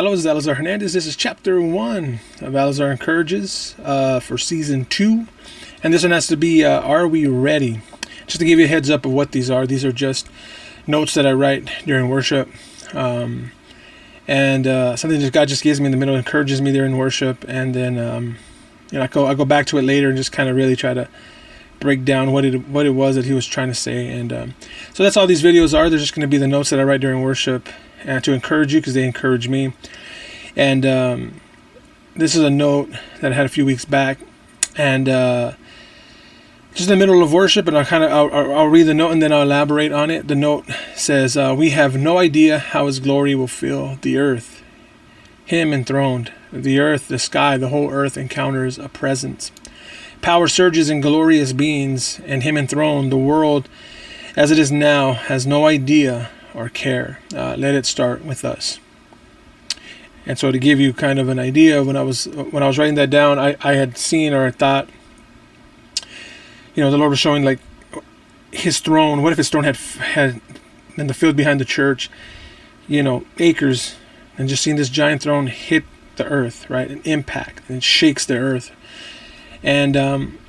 Hello, this is Eleazar Hernandez. This is chapter 1 of Eleazar Encourages for season 2. And this one has to be, Are We Ready? Just to give you a heads up of what these are just notes that I write during worship. Something that God just gives me in the middle, encourages me during worship. And then I go back to it later and just kind of really try to break down what it was that he was trying to say. And so that's all these videos are. They're just going to be the notes that I write during worship to encourage you, because they encourage me. And this is a note that I had a few weeks back, and just in the middle of worship, and I'll read the note and then I'll elaborate on it. The note says, "We have no idea how His glory will fill the earth. Him enthroned, the earth, the sky, the whole earth encounters a presence. Power surges in glorious beings, and Him enthroned. The world, as it is now, has no idea or care. Let it start with us." And so, to give you kind of an idea, when I was writing that down, I had seen, or I thought, the Lord was showing like His throne. What if His throne had in the field behind the church, acres, and just seeing this giant throne hit the earth, right? An impact, and it shakes the earth. And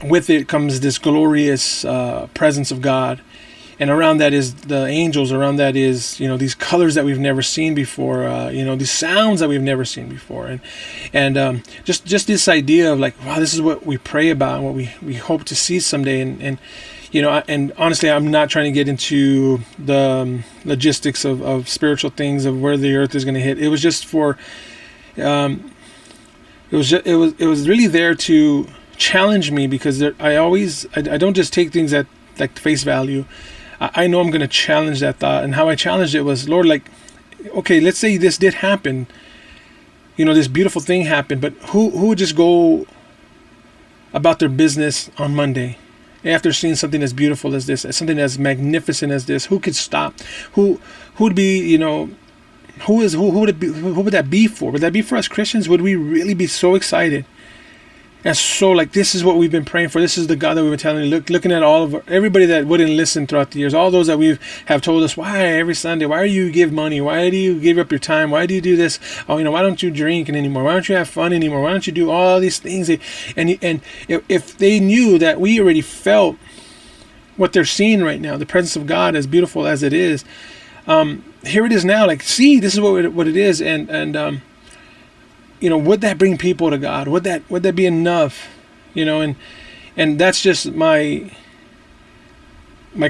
with it comes this glorious presence of God. And around that is the angels. Around that is, these colors that we've never seen before. These sounds that we've never seen before. And just this idea of like, wow, this is what we pray about and what we hope to see someday. And honestly, I'm not trying to get into the logistics of spiritual things, of where the earth is going to hit. It was just for, it was really there to challenge me, because I don't just take things at like face value. I know I'm going to challenge that thought. And how I challenged it was, Lord, like, okay, let's say this did happen. This beautiful thing happened, but who would just go about their business on Monday after seeing something as beautiful as this, something as magnificent as this? Who could stop? Who would be, who would it be? Who would that be for? Would that be for us Christians? Would we really be so excited? And so, like, this is what we've been praying for. This is the God that we've been telling you. Looking at everybody that wouldn't listen throughout the years, all those that have told us, why every Sunday? Why do you give money? Why do you give up your time? Why do you do this? Oh, why don't you drink anymore? Why don't you have fun anymore? Why don't you do all these things? And if they knew that we already felt what they're seeing right now, the presence of God, as beautiful as it is, here it is now. Like, see, this is what it is, and would that bring people to God? Would that be enough? And that's just my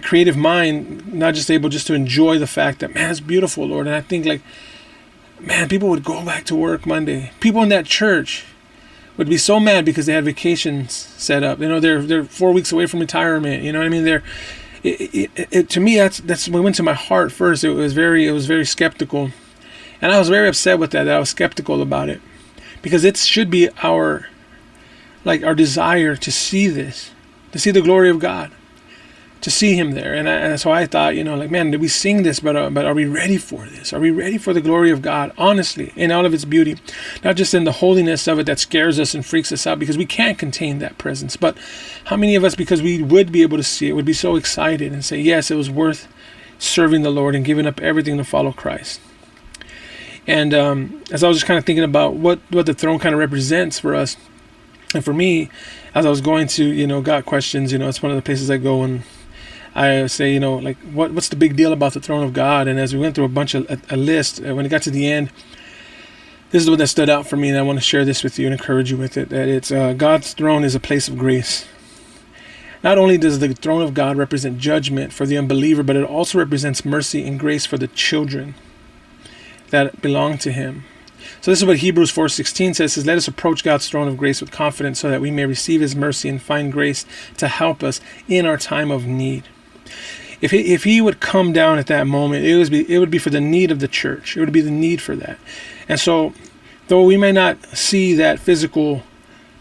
creative mind, not just able just to enjoy the fact that, man, it's beautiful, Lord. And I think, like, man, people would go back to work Monday. People in that church would be so mad because they had vacations set up. They're 4 weeks away from retirement. You know what I mean? To me, that's what went to my heart first. It was very skeptical, and I was very upset with that. I was skeptical about it. Because it should be our desire to see this, to see the glory of God, to see Him there. And so I thought, man, did we sing this, but are we ready for this? Are we ready for the glory of God, honestly, in all of its beauty? Not just in the holiness of it that scares us and freaks us out, because we can't contain that presence. But how many of us, because we would be able to see it, would be so excited and say, yes, it was worth serving the Lord and giving up everything to follow Christ? And as I was just kind of thinking about what the throne kind of represents for us, and for me, as I was going to, God questions, it's one of the places I go and I say, like, what's the big deal about the throne of God? And as we went through a list, when it got to the end, this is what that stood out for me, and I want to share this with you and encourage you with it, that it's God's throne is a place of grace. Not only does the throne of God represent judgment for the unbeliever, but it also represents mercy and grace for the children that belong to Him. So this is what Hebrews 4:16 says, let us approach God's throne of grace with confidence so that we may receive His mercy and find grace to help us in our time of need. If he would come down at that moment, it would be for the need of the church. It would be the need for that. And so, though we may not see that physical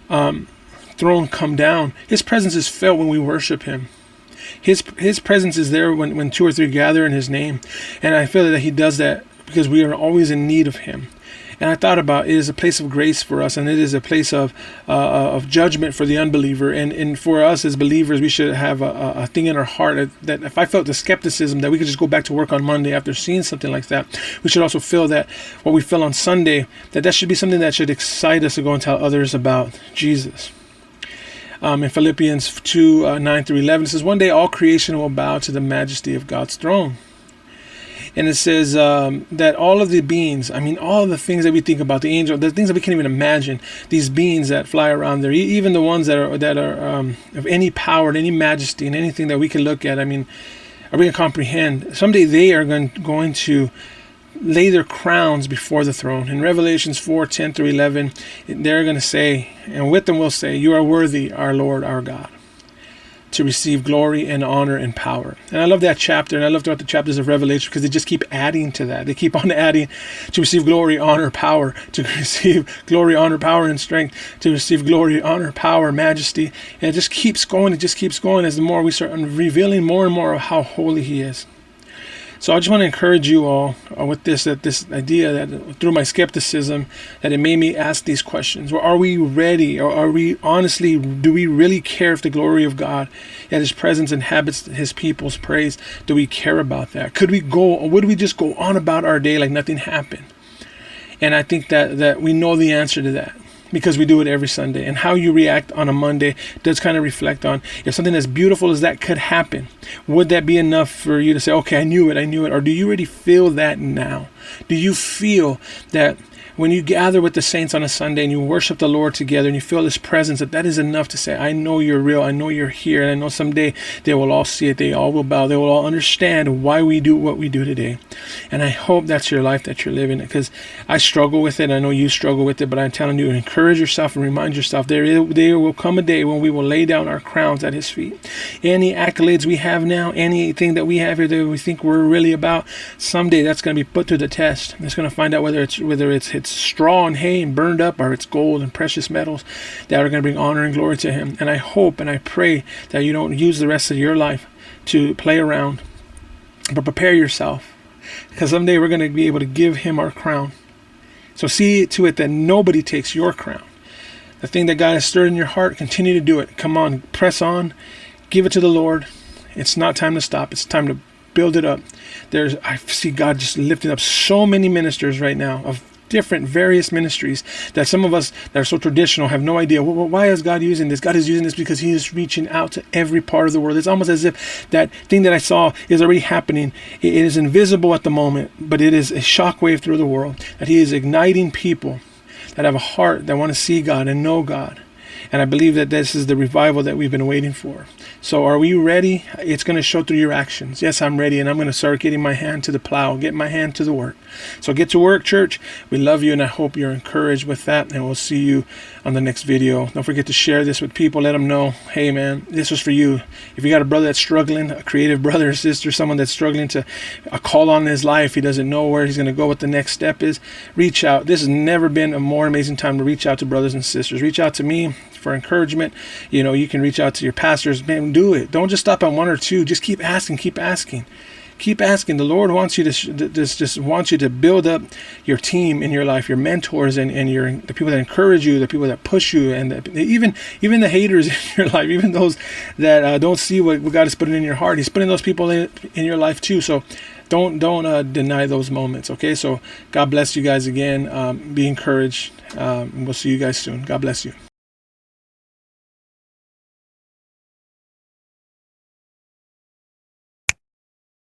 throne come down, His presence is felt when we worship Him. His presence is there when 2 or 3 gather in His name. And I feel that He does that because we are always in need of Him. And I thought about it is a place of grace for us, and it is a place of judgment for the unbeliever. And for us as believers, we should have a thing in our heart that if I felt the skepticism that we could just go back to work on Monday after seeing something like that, we should also feel that what we feel on Sunday, that should be something that should excite us to go and tell others about Jesus. In Philippians 2, 9 through 11, it says, one day all creation will bow to the majesty of God's throne. And it says that all of the beings, all the things that we think about, the angel, the things that we can't even imagine, these beings that fly around there, even the ones that are of any power and any majesty and anything that we can look at, or we can comprehend, someday they are going to lay their crowns before the throne. In Revelations 4, 10 through 11, they're going to say, and with them will say, you are worthy, our Lord, our God, to receive glory and honor and power. And I love that chapter, and I love throughout the chapters of Revelation because they just keep adding to that. They keep on adding to receive glory, honor, power, to receive glory, honor, power, and strength, to receive glory, honor, power, majesty. And it just keeps going. It just keeps going as the more we start revealing more and more of how holy He is. So I just want to encourage you all with this idea that through my skepticism, that it made me ask these questions. Well, are we ready? Or are we honestly, do we really care if the glory of God and His presence inhabits His people's praise? Do we care about that? Could we go, or would we just go on about our day like nothing happened? And I think that we know the answer to that, because we do it every Sunday. And how you react on a Monday does kind of reflect on if something as beautiful as that could happen. Would that be enough for you to say, okay, I knew it? Or do you already feel that now? Do you feel that when you gather with the saints on a Sunday and you worship the Lord together and you feel His presence, that is enough to say, I know you're real, I know you're here, and I know someday they will all see it, they all will bow, they will all understand why we do what we do today. And I hope that's your life that you're living, because I struggle with it, I know you struggle with it, but I'm telling you, encourage yourself and remind yourself, there will come a day when we will lay down our crowns at His feet. Any accolades we have now, anything that we have here that we think we're really about, someday that's going to be put to the test. It's going to find out whether it's straw and hay and burned up, or it's gold and precious metals that are going to bring honor and glory to Him. And I hope and I pray that you don't use the rest of your life to play around, but prepare yourself, because someday we're going to be able to give Him our crown. So see to it that nobody takes your crown. The thing that God has stirred in your heart, continue to do it. Come on, press on, give it to the Lord. It's not time to stop. It's time to build it up. I see God just lifting up so many ministers right now of different various ministries that some of us that are so traditional have no idea. Well, why is God using this? God is using this because He is reaching out to every part of the world. It's almost as if that thing that I saw is already happening. It is invisible at the moment, but it is a shockwave through the world, that He is igniting people that have a heart that want to see God and know God. And I believe that this is the revival that we've been waiting for. So are we ready? It's going to show through your actions. Yes, I'm ready, and I'm going to start getting my hand to the plow, get my hand to the work. So get to work, church. We love you, and I hope you're encouraged with that, and we'll see you on the next video. Don't forget to share this with people. Let them know, hey, man, this was for you. If you got a brother that's struggling, a creative brother or sister, someone that's struggling to a call on his life, he doesn't know where he's going to go, what the next step is, reach out. This has never been a more amazing time to reach out to brothers and sisters. Reach out to me for encouragement. You can reach out to your pastors. Man, do it. Don't just stop on one or two. Just keep asking. The Lord wants you to just wants you to build up your team in your life, your mentors, and the people that encourage you, the people that push you, and even the haters in your life, even those that don't see what God is putting in your heart. He's putting those people in your life too. So don't deny those moments. Okay. So God bless you guys again. Be encouraged. We'll see you guys soon. God bless you.